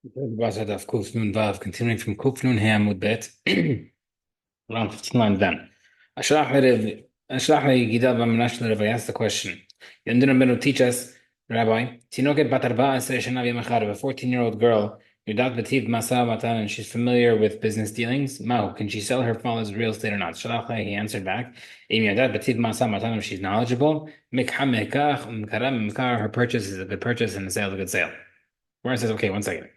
Batra Daf Kuf Nun Vav, continuing from Kuf Nun Hamud Bet, around 15 lines down. Ashrach Gida Bamnash Lev, I asked the question. Yandina Ben will teach us, Rabbi, Tinoket Batarba Shana V'Machar, a 14-year-old girl, Yudat Bativ Masa Matan, and she's familiar with business dealings. Mahu, can she sell her father's real estate or not? Shalach he answered back, Im Yudat Bativ Masa Matan, if she's knowledgeable, Mikha Mekach, Mkaram Mkar, her purchase is a good purchase and the sale is a good sale. Where it says, okay, 1 second.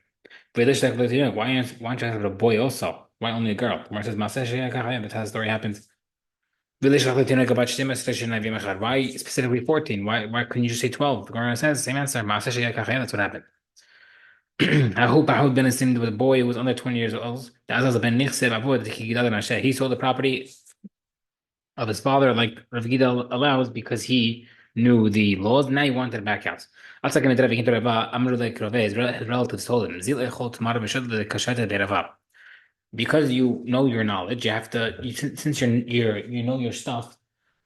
Why don't you have a boy also? Why only a girl? Gemara says, "Maaseh she'yeh kachayim," that's how the story happens. Why specifically 14? Why couldn't you just say 12? The Gemara says, same answer. Maaseh she'yeh kachayim, that's what happened. Ahud ben Asim with a boy who was under 20 years old. He sold the property of his father, like Rav Gida allows, because he knew the laws. Now he wanted to back out. His relatives told him, because you know your knowledge, you have to, since you know your stuff,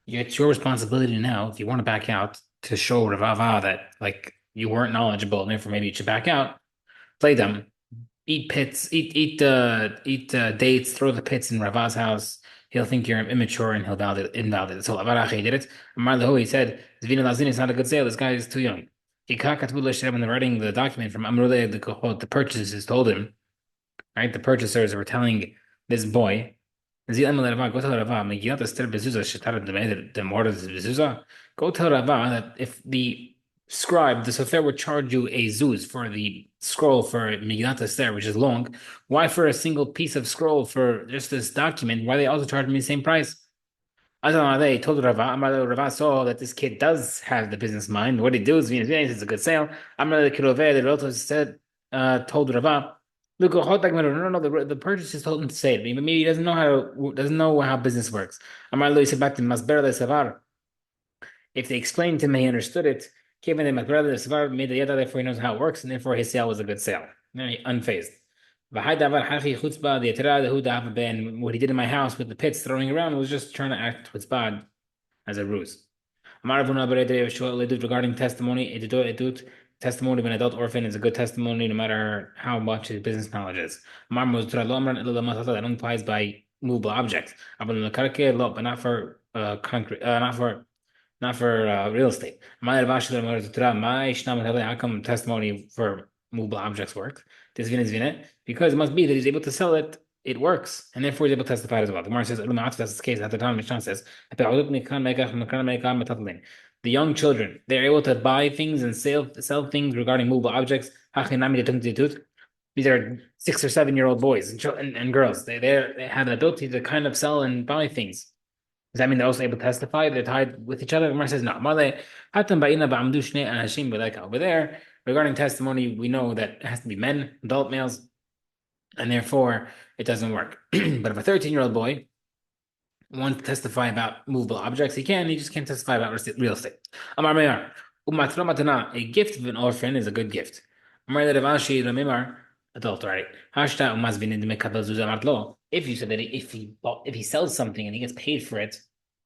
it's your responsibility now, if you want to back out, to show Ravava that like you weren't knowledgeable and therefore maybe you should back out. Play them, eat pits, eat dates, throw the pits in Rava's house. He'll think you're immature and he'll invalidate it. So Avarachi did it. Amar Lehu, he said, Zvina Lazini is not a good sale. This guy is too young. When they're writing the document from Amrullah, the purchasers told him, right? The purchasers were telling this boy, go tell Rava that if the scribe, the sofer, would charge you a zuz for the scroll for Megillat Esther, which is long, why for a single piece of scroll for just this document, why they also charge me the same price? They told Rava saw that this kid does have the business mind. What he do is, it's a good sale. The relatives said, told Rava, look, no, the purchaser told him to say it. Maybe he doesn't know how business works. He said back to Masber, if they explained to him, he understood it. Therefore he knows how it works, and therefore his sale was a good sale. Unfazed. What he did in my house with the pits throwing around was just trying to act with bad as a ruse. Regarding testimony of an adult orphan is a good testimony no matter how much his business knowledge is. That only applies by movable objects, but not for concrete, not for real estate. How come testimony for movable objects works? Because it must be that he's able to sell it, it works, and therefore he's able to testify as well. The Gemara says, that's the case at the time Mishnah says, the young children, they're able to buy things and sell things regarding movable objects. These are 6 or 7 year old boys and girls. They have the ability to kind of sell and buy things. Does that mean they're also able to testify? They're tied with each other? Gemara says, no. Over there, regarding testimony, we know that it has to be men, adult males, and therefore it doesn't work. But if a 13-year-old boy wants to testify about movable objects, he just can't testify about real estate. Amar Meir, a gift of an orphan is a good gift. Amar Ravashi Ramimar, adult, right? If you said that if he sells something and he gets paid for it,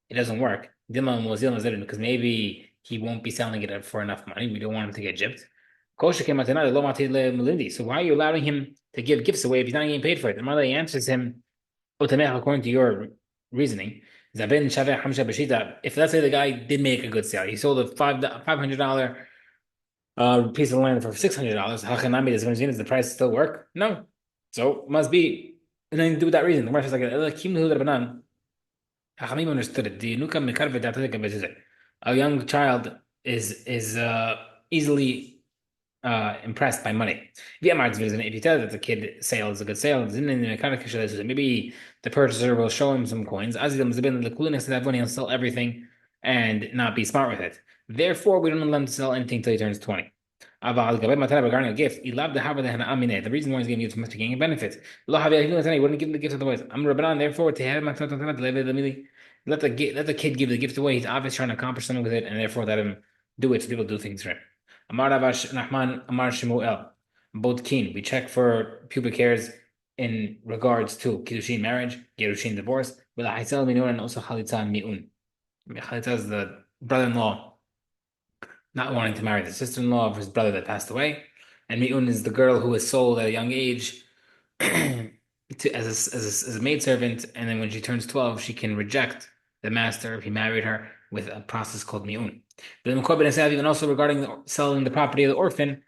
it doesn't work. Because maybe he won't be selling it for enough money. We don't want him to get gypped. So why are you allowing him to give gifts away if he's not getting paid for it? The mother answers him, according to your reasoning, if let's say the guy did make a good sale, he sold a $500 piece of land for $600. Does the price still work? No. So must be nothing to do with that reason. The Gemara says like Hachamim understood it. A young child is easily impressed by money. If he tells that the kid sale is a good sale, maybe the purchaser will show him some coins. He'll sell everything and not be smart with it. Therefore, we don't allow him to sell anything until he turns 20. Regarding a gift, the reason why he's giving gifts must be getting a benefit. He wouldn't give the gift otherwise. Therefore, let the kid give the gift away. He's obviously trying to accomplish something with it, and therefore let him do it so people do things for him. Amar Ravash Nachman Amar Shemuel. Both keen. We check for pubic hairs in regards to kiddushin marriage, gerushin divorce, and also chalitza mi'un. Chalitza is the brother-in-law not wanting to marry the sister-in-law of his brother that passed away. And mi'un is the girl who is sold at a young age as a maidservant, and then when she turns 12, she can reject the master if he married her with a process called mi'un. But then Mukobin and even also regarding selling the property of the orphan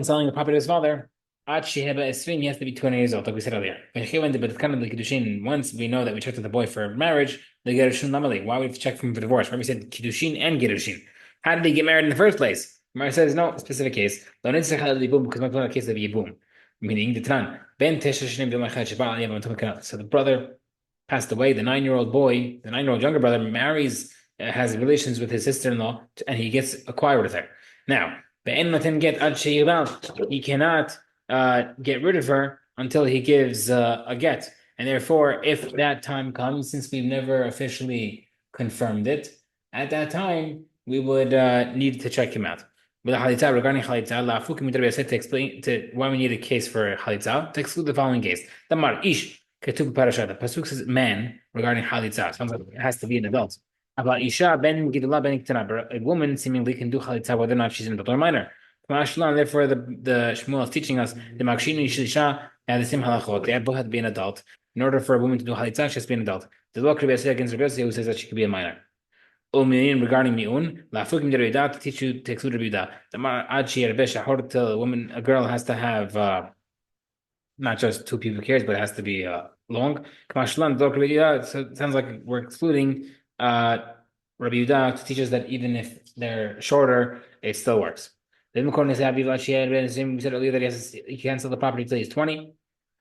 selling the property of his father, Ad Sheheba Esrim, he has to be 20 years old, like we said earlier. But it's kind of the Kiddushin, once we know that we checked with the boy for marriage, the Gerushin Lamali. Why would we check for him for divorce? Why we said Kiddushin and Gerushin? How did he get married in the first place? Mara says, no, specific case. Because not a case of Yibum. Meaning, the Tran. So the brother passed away. The 9-year-old boy, the 9-year-old younger brother, marries, has relations with his sister-in-law, and he gets acquired with her. Now, he cannot get rid of her until he gives a get. And therefore, if that time comes, since we've never officially confirmed it, at that time, we would need to check him out. Regarding Chalitza, to explain to why we need a case for Chalitza, to exclude the following case. Damar Ish, Ketub Parashat. The Pasuk says man regarding Chalitza. Sounds like it has to be an adult. About Isha ben Gidula ben Iktana, but a woman seemingly can do Chalitza whether or not she's an adult or minor. Therefore, the Shmuel is teaching us the Makshini Isha have the same halachot. They both have to be an adult. In order for a woman to do Chalitza, she has to be an adult. The law could be against Rabbi Yossi, who says that she could be a minor. Regarding mi'un, lafukim derida to teach you to exclude Rabbi Tamar adshi yerbeh till a woman, a girl has to have not just two pubic hairs, but it has to be long. Kamashlan dok Rabbi Yehuda. So it sounds like we're excluding Rabbi Yehuda to teach us that even if they're shorter, it still works. Then we said earlier that he can't sell the property until he's 20.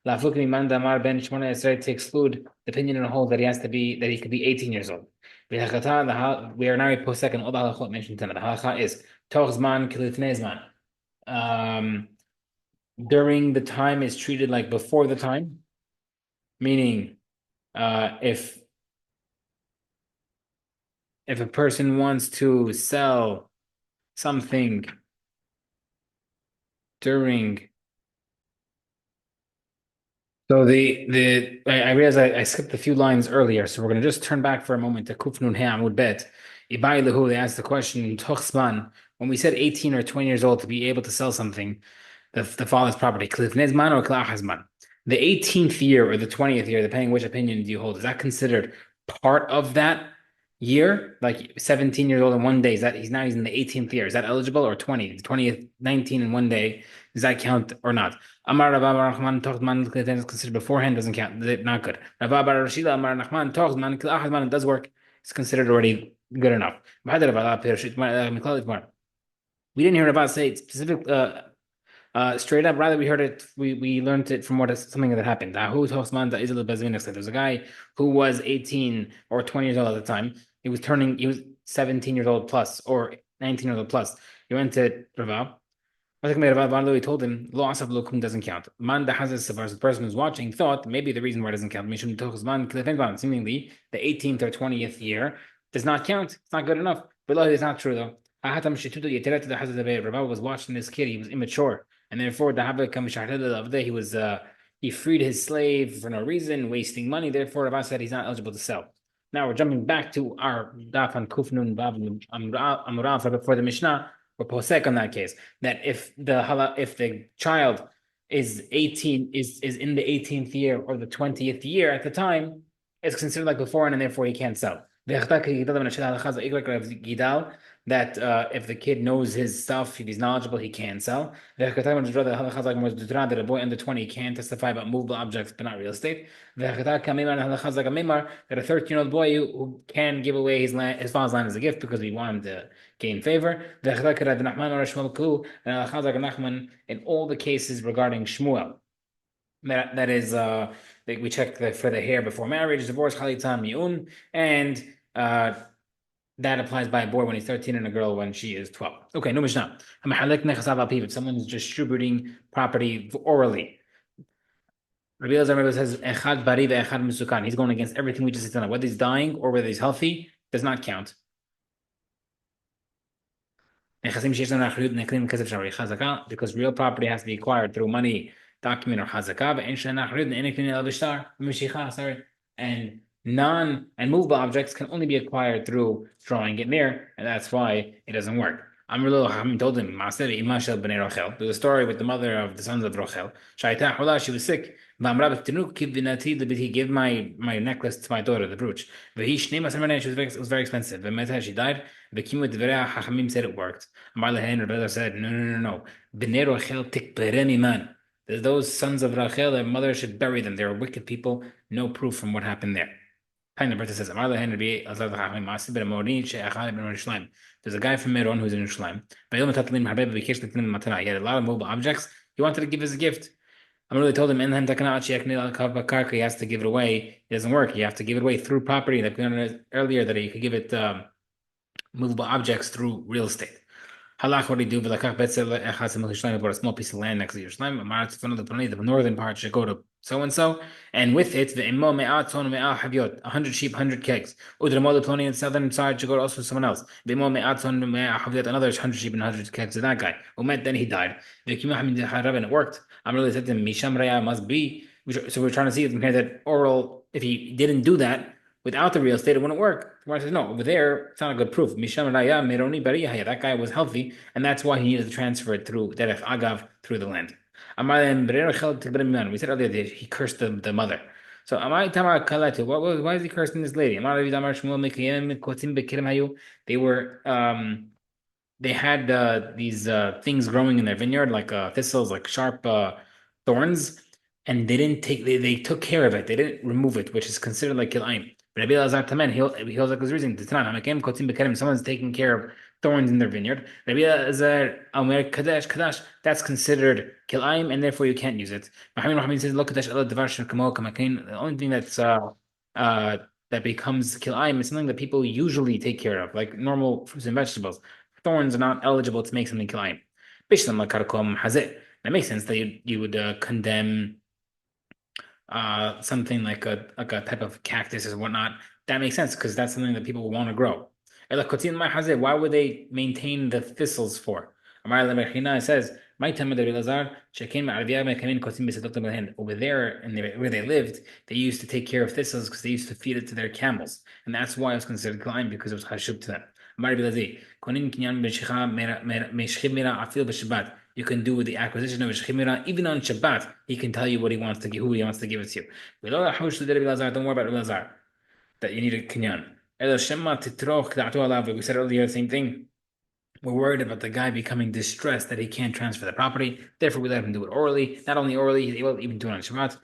Lafukim manda mar ben shmona esrei to exclude the opinion and hold that he could be 18 years old. We are now post second. All the halachot mentioned tonight. The halacha is toch zman kilifnei zman. During the time is treated like before the time, meaning if a person wants to sell something during. So I realize I skipped a few lines earlier, so we're going to just turn back for a moment to Kuf Nun He Amud Bet. Ibai Lehu, they asked the question, Tochsman, when we said 18 or 20 years old to be able to sell something, the father's property, Klif Nezman or Klachazman. The 18th year or the 20th year, depending which opinion do you hold, is that considered part of that year? Like 17 years old in one day, he's in the 18th year. Is that eligible? Or 20th, 20th, 19 in one day, does that count or not? Amar Rav Rahman Tochman is considered beforehand, doesn't count, not good. Rav Rashida Amar Nachman Tochman, it does work. It's considered already good enough. We didn't hear Rav say specific straight up. Rather, we heard it. We learned it from something that happened. There's a guy who was 18 or 20 years old at the time. He was 17 years old plus or 19 years old plus. He went to Rav. He told him, Lo Asaf Lokum doesn't count. Man the person who's watching thought maybe the reason why it doesn't count, seemingly the 18th or 20th year does not count. It's not good enough. But it's not true though. Rabbi was watching this kid, he was immature, and therefore he freed his slave for no reason, wasting money. Therefore, Rabbi said he's not eligible to sell. Now we're jumping back to our daf on Kufnun Bab Amurav before the Mishnah. Or posek on that case, that if the child is 18 is in the 18th year or the 20th year at the time, it's considered like before, and therefore he can't sell. That if the kid knows his stuff, if he's knowledgeable, he can sell. That a boy under 20 can testify about movable objects but not real estate. That a 13-year-old boy who can give away his father's land as a gift because we want him to gain favor. In all the cases regarding Shmuel, that is we check for the hair before marriage, divorce, chalitza, mi'un, and that applies by a boy when he's 13 and a girl when she is 12. Okay, no Mishnah. If someone is distributing property orally, Rabbi Elazar says, Echad bari ve'echad musukan. He's going against everything we just said. Whether he's dying or whether he's healthy does not count. Because real property has to be acquired through money, document, or chazakah, and movable objects can only be acquired through drawing it near, and that's why it doesn't work. Amr lo Chachamim told him, Maaser Ima shel bnei Rachel. There's a story with the mother of the sons of Rachel. Shaita Hula, she was sick. V'amra b'tenuk kivvinati lebiti, give my necklace to my daughter, the brooch. V'hi shnei maser maneh, it was very expensive. V'meta, she died. V'kimu dverei Chachamim said it worked. Amar lehen, Rebbe said, no, no, no, no. Bnei Rachel tikperem iman. Those sons of Rachel, their mother should bury them. They were wicked people. No proof from what happened there. Kind of says, there's a guy from Meron who's in Yerushalayim. He had a lot of mobile objects. He wanted to give as a gift. Amrullah told him, he has to give it away. It doesn't work. You have to give it away through property. Like we learned earlier, that he could give it movable objects through real estate. Halach, what did he do? He bought a small piece of land next to Yerushalayim. The northern part should go to so and so, and with it, the 100 sheep, 100 kegs. The southern side should go to also someone else. Another 100 sheep and 100 kegs to that guy. Then he died. And it worked. I'm really said to him, Misham Raya must be. So we're trying to see that oral, if he didn't do that, without the real estate, it wouldn't work. The Gemara says, no, over there, it's not a good proof. Misham Raya Meroni Bariyah. That guy was healthy, and that's why he needed to transfer it through Derech Agav, through the land. We said earlier that he cursed the mother. So why is he cursing this lady? They were they had these things growing in their vineyard, like thistles, like sharp thorns, and they took care of it. They didn't remove it, which is considered like kilayim. But Rabbi Elazar Tamen, he was like this reason. Someone's taking care of thorns in their vineyard. Rabbi Elazar Omer Kadesh Kadash, that's considered kilayim, and therefore you can't use it. Muhammad Rahman says, "Lo Kadesh Ela Devar Shekamo Kamakin." The only thing that becomes kilayim is something that people usually take care of, like normal fruits and vegetables. Thorns are not eligible to make something kilayim. Bishlam Lakarkom Hazeh. That makes sense that you would condemn something like a type of cactus or whatnot. That makes sense because that's something that people want to grow. Why would they maintain the thistles for? It says, over there, and where they lived, they used to take care of thistles because they used to feed it to their camels, and that's why it was considered climb, because it was hashub to them. You can do the acquisition of Shechimira even on Shabbat. He can tell you what he wants to give, who he wants to give it to. Don't worry about Elazar that you need a kinyan. We said earlier the same thing. We're worried about the guy becoming distressed that he can't transfer the property. Therefore, we let him do it orally. Not only orally, he will even do it on Shabbat.